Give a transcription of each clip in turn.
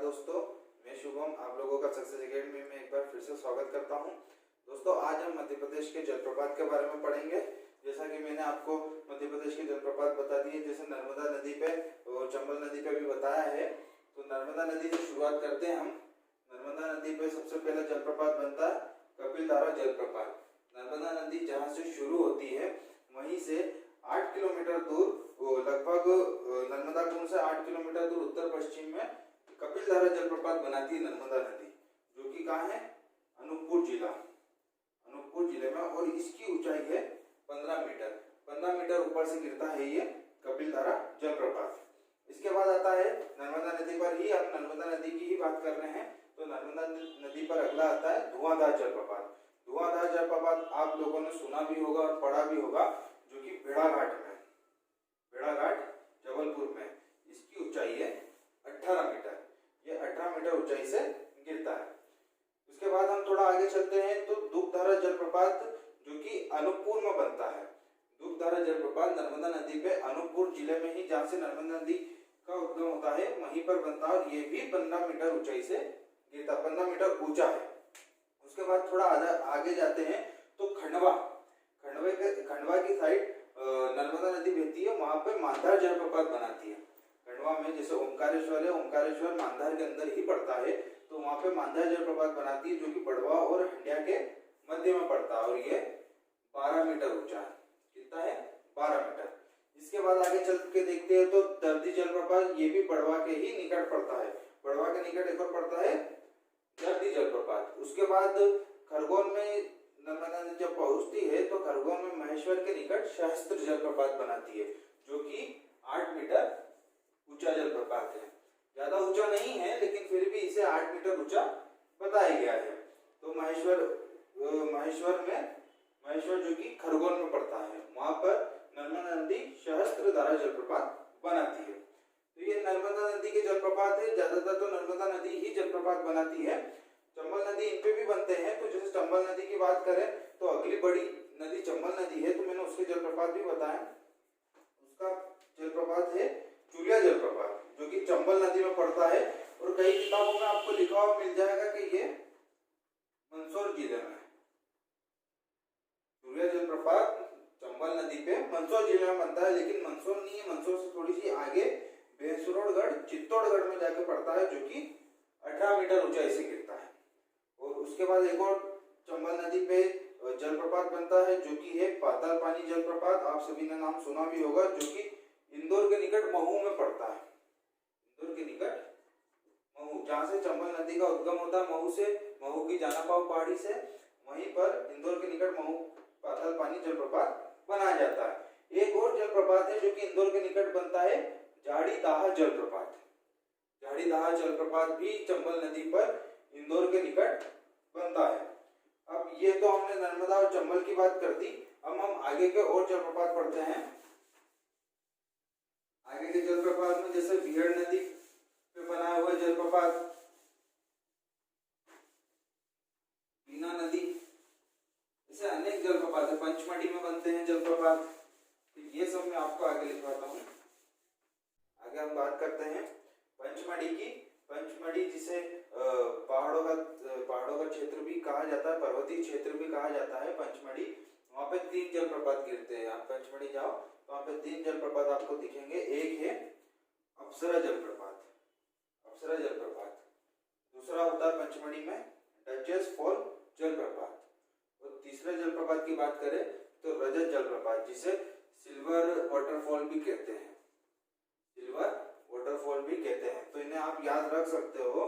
दोस्तों, मैं शुभम आप लोगों का सक्सेस एकेडमी में एक बार फिर से स्वागत करता हूं। दोस्तों, आज हम मध्य प्रदेश के जलप्रपात के बारे में पढ़ेंगे। जैसा कि मैंने आपको मध्य प्रदेश के जलप्रपात बता दिए, जैसे नर्मदा नदी पे और चंबल नदी पे भी बताया है। तो नर्मदा नदी से शुरुआत करते हैं हम। नर्मदा नदी पे सबसे पहला जलप्रपात बनता है कपिलधारा जलप्रपात। नर्मदा नदी जहाँ से शुरू होती है वहीं से 8 किलोमीटर दूर, लगभग नर्मदा कुंड से 8 किलोमीटर दूर उत्तर पश्चिम में कपिलधारा जलप्रपात बनाती है नर्मदा नदी, जो कि कहाँ है? अनूपपुर जिले में। और इसकी ऊंचाई है 15 मीटर। 15 मीटर ऊपर से गिरता है ये कपिलधारा जलप्रपात। इसके बाद आता है नर्मदा नदी पर ही, आप नर्मदा नदी की ही बात कर रहे हैं, तो नर्मदा नदी पर अगला आता है धुआंधार जलप्रपात। धुआंधार जलप्रपात आप लोगों ने सुना भी होगा और पढ़ा भी होगा, जो कि भेड़ाघाट जबलपुर में। इसकी ऊंचाई है 18 मीटर। ये 18 मीटर ऊंचाई से गिरता है। उसके बाद हम थोड़ा आगे चलते हैं तो दुग्धारा जलप्रपात, जो कि अनूपपुर में बनता है। दुग्धारा जलप्रपात नर्मदा नदी पे अनूपपुर जिले में ही, जहाँ से नर्मदा नदी का उद्गम होता है, वहीं पर बनता है और ये भी 15 मीटर ऊंचाई से गिरता, 15 मीटर ऊंचा है। उसके बाद थोड़ा आगे जाते हैं तो खंडवा की साइड नर्मदा नदी बहती है, वहां पे मांधार जलप्रपात बनाती है। खंडवा में जैसे ओमकारेश्वर है, ओमकारेश्वर मांधार के अंदर ही पड़ता है, तो वहां पे मांधार जलप्रपात बनाती है, जो कि बड़वा और हंडिया के मध्य में पड़ता है और ये 12 मीटर ऊंचा है। कितना है? 12 मीटर। इसके बाद आगे चल के देखते हैं तो दर्दी जलप्रपात, ये भी बड़वा के ही निकट पड़ता है। बड़वा के निकट एक और पड़ता है दर्दी जलप्रपात। उसके बाद खरगोन में नर्मदा नदी जब पहुंचती है तो खरगोन में महेश्वर के निकट सहस्त्र जलप्रपात बनाती है, जो कि 8 मीटर ऊंचा जलप्रपात है। ज्यादा ऊंचा नहीं है, लेकिन फिर भी इसे 8 मीटर ऊंचा बताया गया है। तो महेश्वर जो कि खरगोन में पड़ता है, वहां पर नर्मदा नदी सहस्त्रधारा जलप्रपात बनाती है। तो ये नर्मदा नदी के जलप्रपात है। ज्यादातर तो नर्मदा नदी ही जलप्रपात बनाती है। चंबल नदी इन पे भी बनते हैं। तो जैसे चंबल नदी की बात करें तो अगली बड़ी नदी चंबल नदी है, तो मैंने उसके जलप्रपात भी बताया। उसका जलप्रपात है चुलिया जलप्रपात, जो कि चंबल नदी में पड़ता है। और कई किताबों में आपको लिखा हुआ मिल जाएगा कि ये मंदसौर जिले में। चुलिया जलप्रपात चंबल नदी पे मंदसौर जिले में बनता है, लेकिन मंदसौर नहीं है, मंदसौर से थोड़ी सी आगे बेसुरोड़गढ़ चित्तौड़गढ़ में जाके पड़ता है, जो कि 18 मीटर ऊंचाई से गिरता है। और उसके बाद एक और चंबल नदी पे जलप्रपात बनता है, जो कि है पाताल पानी जलप्रपात। आप सभी ने नाम सुना भी होगा, जो कि इंदौर के निकट महू में पड़ता है। इंदौर के निकट महू, जहाँ से चंबल नदी का उद्गम होता है, महू की जानापाव पहाड़ी से, वहीं पर इंदौर के निकट महू पाताल पानी जलप्रपात बनाया जाता है। एक और जलप्रपात है जो कि इंदौर के निकट बनता है, झाड़ीदाह जलप्रपात। झाड़ीदाह जलप्रपात भी चंबल नदी पर इंदौर के निकट बनता है। अब ये तो हमने नर्मदा और चंबल की बात कर दी। अब हम आगे के और जलप्रपात पढ़ते हैं। आगे के जलप्रपात में जैसे बिहड़ नदी पे बनाया हुआ जलप्रपात, बीना नदी, ऐसे अनेक जलप्रपात है। पंचमढ़ी में बनते हैं जलप्रपात। तो ये सब मैं आपको आगे लिखवाता हूँ। आगे हम बात करते हैं पंचमढ़ी की। पंचमढ़ी जिसे पहाड़ों का क्षेत्र भी कहा जाता है, पर्वतीय क्षेत्र भी कहा जाता है पंचमढ़ी। वहां पे 3 जलप्रपात गिरते हैं। आप पंचमढ़ी जाओ तो वहां पे 3 जलप्रपात आपको दिखेंगे। एक है अप्सरा जलप्रपात, दूसरा होता है पंचमढ़ी में डचेस फॉल जलप्रपात, और तीसरे जलप्रपात की बात करें तो रजत जलप्रपात, जिसे सिल्वर वाटरफॉल भी कहते हैं। तो इन्हें आप याद रख सकते हो।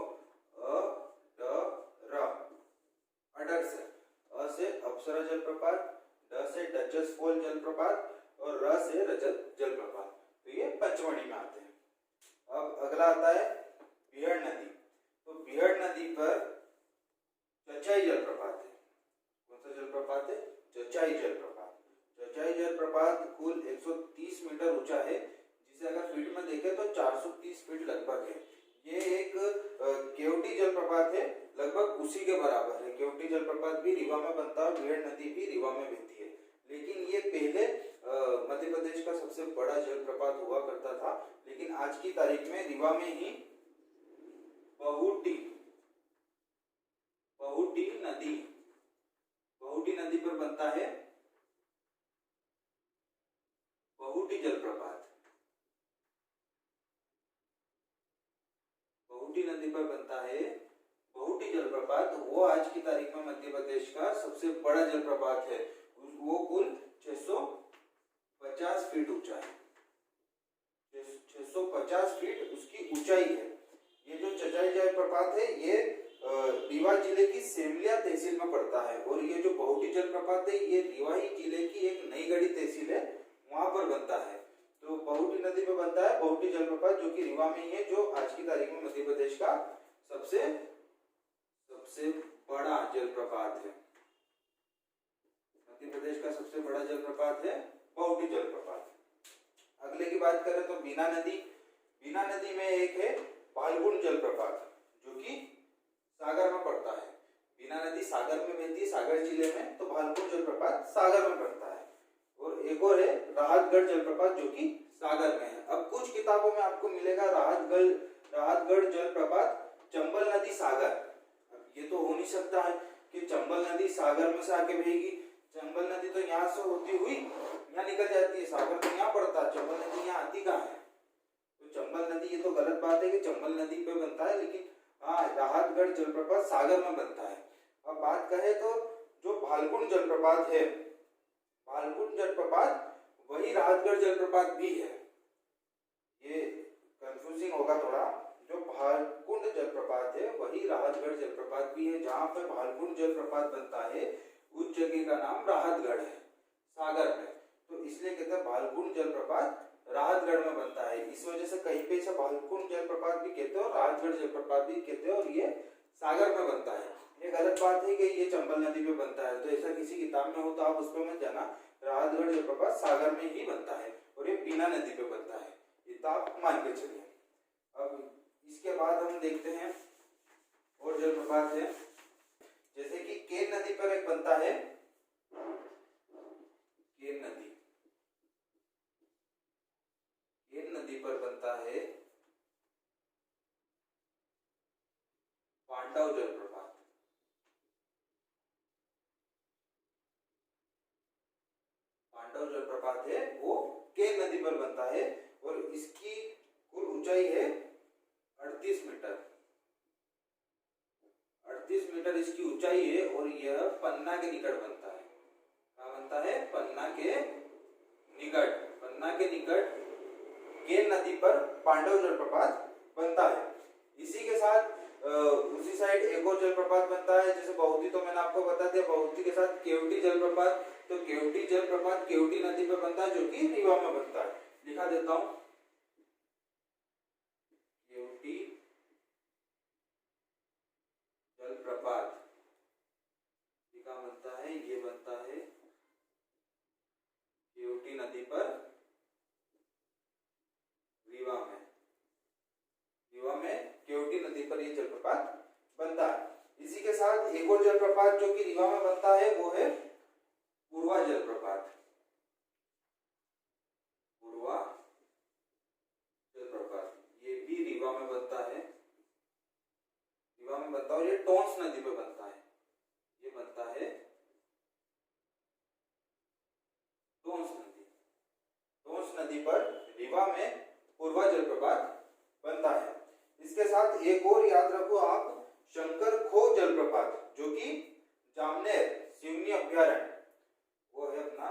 अडर से, अ से अप्सरा जलप्रपात, ड से डचेस फॉल जलप्रपात और र से रजत जलप्रपात। तो ये पंचमढ़ी में आते हैं। अब अगला आता है बिहड़ नदी। तो बिहड़ नदी पर चचाई जलप्रपात है। कौन सा जलप्रपात है? चचाई जलप्रपात कुल 130 मीटर ऊंचा है, जिसे अगर फीट में देखें तो 430 फीट लगभग है। ये एक केवटी जलप्रपात है, लगभग उसी के बराबर है। केवटी जलप्रपात भी रीवा में बनता है, बिहड़ नदी भी रीवा में बहती है। लेकिन ये पहले मध्य प्रदेश का सबसे बड़ा जलप्रपात हुआ करता था, लेकिन आज की तारीख में रीवा में ही बनता है बहुटी जलप्रपात। बहुटी नदी पर बनता है बहुटी जलप्रपात। वो आज की तारीख में मध्य प्रदेश का सबसे बड़ा जलप्रपात है। वो कुल 650 फीट ऊंचा है। 650 फीट उसकी ऊंचाई है। ये जो चचाई जलप्रपात है ये रीवा जिले की सेमलिया तहसील में पड़ता है। और ये जो बहुटी जलप्रपात है ये रीवा ही जिले की एक नईगढ़ी तहसील है, वहां पर बनता है। तो बहुटी नदी पे बनता है बहुटी जलप्रपात, जो कि रीवा में ही है, जो आज की तारीख में मध्य प्रदेश का सबसे बड़ा जलप्रपात है। मध्य प्रदेश का सबसे बड़ा जलप्रपात है बहुटी जलप्रपात। अगले की बात करें तो बीना नदी। बीना नदी में एक है भालगुण जलप्रपात, जो कि सागर में पड़ता है। बीना नदी सागर में बहती है, सागर जिले में, तो भालगुण जलप्रपात सागर में पड़ता है। और एक और है राहतगढ़ जलप्रपात, जो कि सागर में है। अब कुछ किताबों में आपको मिलेगा राहतगढ़ जलप्रपात चंबल नदी सागर। अब ये तो हो नहीं सकता है कि चंबल नदी सागर में से आके बहेगी। चंबल नदी तो यहाँ से होती हुई यहाँ निकल जाती है, सागर तो यहाँ पड़ता है, चंबल नदी यहाँ आती कहाँ है? तो चंबल नदी, ये तो गलत बात है कि चंबल नदी पे बनता है, लेकिन हाँ राहतगढ़ जलप्रपात सागर में बनता है। अब बात करें तो जो भालगुण जलप्रपात है, भालगुण जलप्रपात वही राहतगढ़ जलप्रपात भी है। ये कंफ्यूजिंग होगा थोड़ा। जो भालगुण जलप्रपात है वही राहतगढ़ जलप्रपात भी है। जहाँ पे भालगुण जलप्रपात बनता है उस जगह का नाम राहतगढ़ है, सागर में। तो इसलिए कहते हैं भालगुण जलप्रपात राहतगढ़ में बनता है। इस वजह से कहीं पे इसे भालगुण जलप्रपात भी कहते हैं और राहतगढ़ जलप्रपात भी कहते हैं, और ये सागर में बनता है। ये गलत बात है कि ये चंबल नदी पे बनता है, तो ऐसा किसी किताब में हो तो आप उस पर मत जाना। राहतगढ़ जलप्रपात सागर में ही बनता है और ये बीना नदी पे बनता है, ये तो आप मान के चलिए। अब इसके बाद हम देखते हैं और जलप्रपात है, जैसे कि केन नदी पर एक बनता है केन नदी। केन नदी पर बनता है पांडव जलप्रपात। पांडव जलप्रपात है वो केन नदी पर बनता है और इसकी कुल ऊंचाई है 38 मीटर। 38 मीटर इसकी ऊंचाई है और यह पन्ना के निकट बनता है। कहाँ बनता है? पन्ना के निकट। पन्ना के निकट केन नदी पर पांडव जलप्रपात बनता है। इसी के साथ उसी साइड एक और जलप्रपात बनता है, जैसे बहुती तो मैंने आपको बता दिया। बहुती के साथ केवटी जलप्रपात, तो केवटी जलप्रपात केवटी नदी पर बनता है, जो कि रीवा में बनता है। लिखा देता हूं, केवटी जलप्रपात कहाँ बनता है? ये बनता है केवटी नदी पर रीवा में। रीवा में केवटी नदी पर ये जलप्रपात बनता है। इसी के साथ एक और जलप्रपात जो कि रीवा में बनता है वो है पूर्वा जलप्रपात। पूर्वा जलप्रपात ये भी रीवा में बनता है। रीवा में बनता है और ये टोंस नदी पे बनता है। ये बनता है टोंस नदी। टोंस नदी पर रीवा में पूर्वा जलप्रपात बनता है। इसके साथ एक और याद रखो आप, शंकर खो जलप्रपात, जो कि जामनेर सिवनी अभ्यारण्य, वो है अपना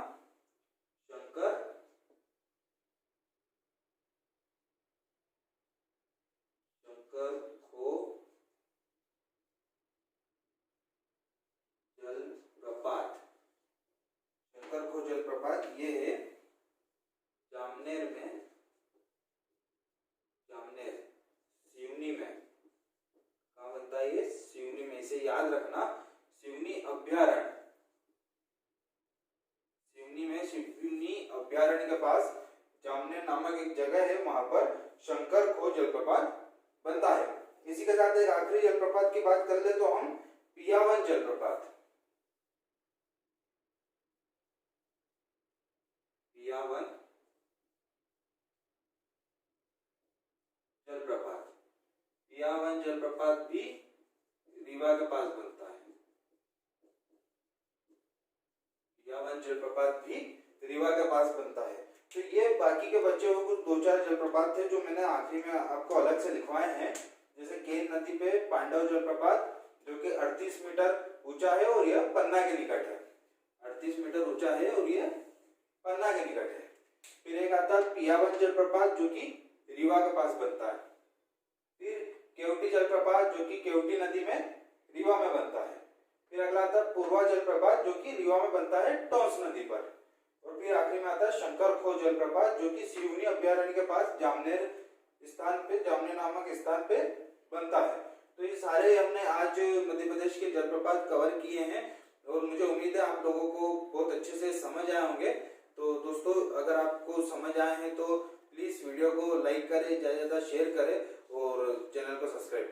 शंकर खो जलप्रपात। शंकर खो जलप्रपात ये है जामनेर में, जामनेर सिवनी में। कहाँ बनता है ये? सिवनी में। इसे याद रखना, सिवनी अभ्यारण्य। सिवनी में, सिवनी अभ्यारण्य के पास जामनेर नामक एक जगह है, वहां पर शंकर खो जलप्रपात बनता है। इसी के साथ एक आखिरी जलप्रपात की बात कर ले तो हम पियावन जलप्रपात। पियावन जलप्रपात। पियावन जलप्रपात भी रीवा के पास बनता है। पियावन जलप्रपात भी रीवा के पास बनता है। तो ये बाकी के बच्चे हुए कुछ 2-4 जलप्रपात थे जो मैंने आखिरी में आपको अलग से लिखवाए हैं। जैसे केन नदी पे पांडव जलप्रपात जो कि 38 मीटर ऊंचा है और यह पन्ना के निकट है। 38 मीटर ऊंचा है और यह पन्ना के निकट है। फिर एक आता है पियावन जलप्रपात जो कि रीवा के पास बनता है। फिर केवटी जलप्रपात जो कि केवटी नदी में रीवा में बनता है। फिर अगला आता है पूर्वा जलप्रपात जो कि रीवा में बनता है टोंस नदी पर। और फिर आखिरी में आता है शंकर खो जलप्रपात जो कि सिवनी अभ्यारण्य के पास जामनेर नामक स्थान पे बनता है। तो ये सारे हमने आज मध्य प्रदेश के जलप्रपात कवर किए हैं और मुझे उम्मीद है आप लोगों को बहुत अच्छे से समझ आए होंगे। तो दोस्तों अगर आपको समझ आए हैं तो प्लीज वीडियो को लाइक करें, ज्यादा से ज्यादा शेयर करें और चैनल को सब्सक्राइब